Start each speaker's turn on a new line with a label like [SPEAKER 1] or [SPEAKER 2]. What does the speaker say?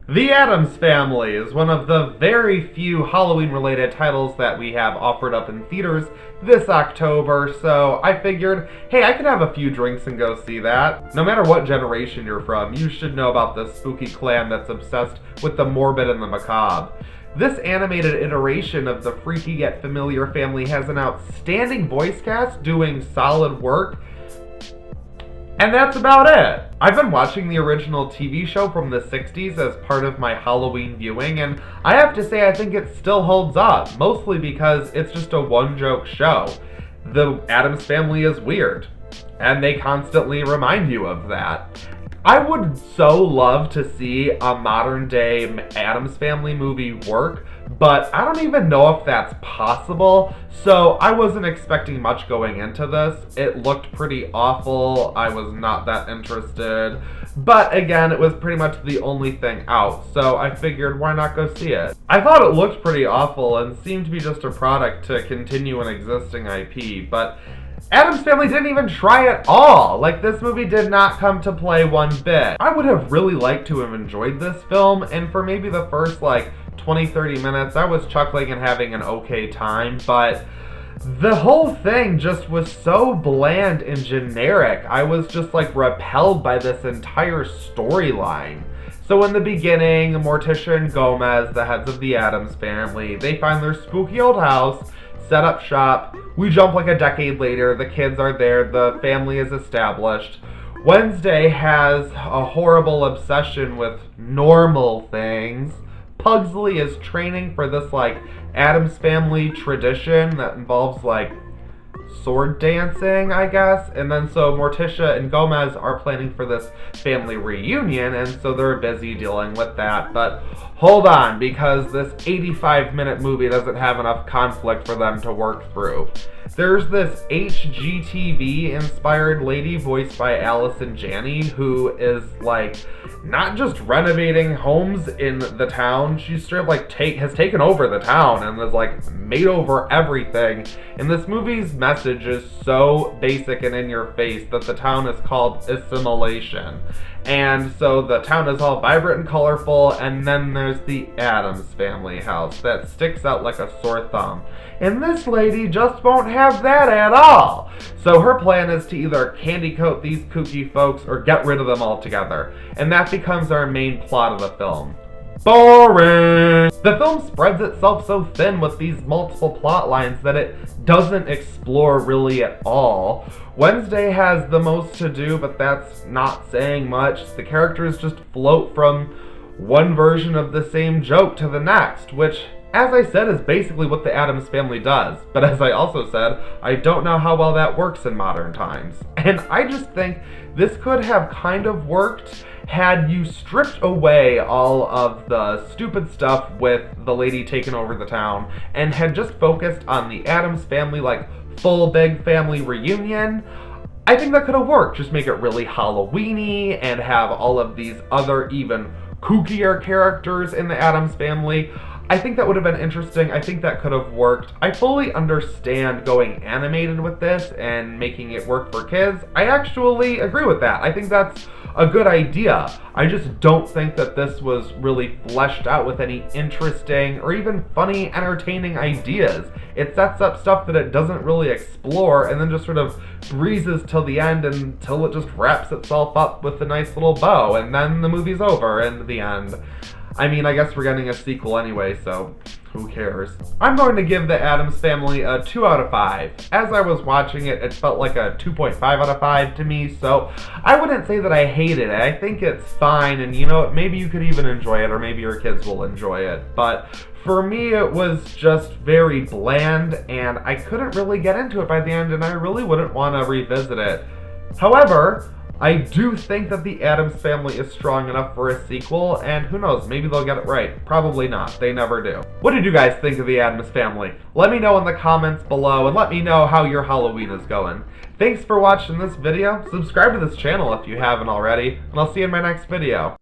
[SPEAKER 1] The Addams Family is one of the very few Halloween-related titles that we have offered up in theaters this October, so I figured, hey, I could have a few drinks and go see that. No matter what generation you're from, you should know about this spooky clan that's obsessed with the morbid and the macabre. This animated iteration of the freaky yet familiar family has an outstanding voice cast doing solid work, and that's about it. I've been watching the original TV show from the 60s as part of my Halloween viewing, and I have to say I think it still holds up, mostly because it's just a one-joke show. The Addams Family is weird, and they constantly remind you of that. I would so love to see a modern-day Addams Family movie work, but I don't even know if that's possible, so I wasn't expecting much going into this. It looked pretty awful, I was not that interested, but again, it was pretty much the only thing out, so I figured why not go see it. I thought it looked pretty awful and seemed to be just a product to continue an existing IP, but Addams Family didn't even try at all. Like, this movie did not come to play one bit. I would have really liked to have enjoyed this film, and for maybe the first, 20-30 minutes, I was chuckling and having an okay time, but the whole thing just was so bland and generic. I was just, repelled by this entire storyline. So in the beginning, Morticia and Gomez, the heads of the Addams Family, they find their spooky old house, set up shop. We jump like a decade later, the kids are there, the family is established. Wednesday has a horrible obsession with normal things. Pugsley is training for this Addams Family tradition that involves sword dancing, I guess. And then so Morticia and Gomez are planning for this family reunion, and so they're busy dealing with that. But hold on, because this 85-minute movie doesn't have enough conflict for them to work through. There's this HGTV-inspired lady voiced by Allison Janney who is, not just renovating homes in the town, she's straight up, has taken over the town and has, made over everything. And this movie's message is so basic and in your face that the town is called assimilation. And so the town is all vibrant and colorful, and then there's the Addams Family house that sticks out like a sore thumb. And this lady just won't have that at all. So her plan is to either candy coat these kooky folks or get rid of them altogether. And that becomes our main plot of the film. Boring! The film spreads itself so thin with these multiple plot lines that it doesn't explore really at all. Wednesday has the most to do, but that's not saying much. The characters just float from one version of the same joke to the next, which, as I said, is basically what the Addams Family does. But as I also said, I don't know how well that works in modern times. And I just think this could have kind of worked had you stripped away all of the stupid stuff with the lady taking over the town and had just focused on the Addams Family, full big family reunion. I think that could have worked. Just make it really Halloween-y and have all of these other even kookier characters in the Addams Family. I think that would have been interesting. I think that could have worked. I fully understand going animated with this and making it work for kids. I actually agree with that. I think that's a good idea. I just don't think that this was really fleshed out with any interesting or even funny, entertaining ideas. It sets up stuff that it doesn't really explore and then just sort of breezes till the end until it just wraps itself up with a nice little bow, and then the movie's over and the end. I mean, I guess we're getting a sequel anyway, so who cares? I'm going to give the Addams Family a 2 out of 5. As I was watching it, it felt like a 2.5 out of 5 to me, so I wouldn't say that I hated it. I think it's fine, and you know, maybe you could even enjoy it, or maybe your kids will enjoy it. But for me, it was just very bland, and I couldn't really get into it by the end, and I really wouldn't want to revisit it. However, I do think that the Addams Family is strong enough for a sequel, and who knows, maybe they'll get it right. Probably not. They never do. What did you guys think of the Addams Family? Let me know in the comments below, and let me know how your Halloween is going. Thanks for watching this video. Subscribe to this channel if you haven't already, and I'll see you in my next video.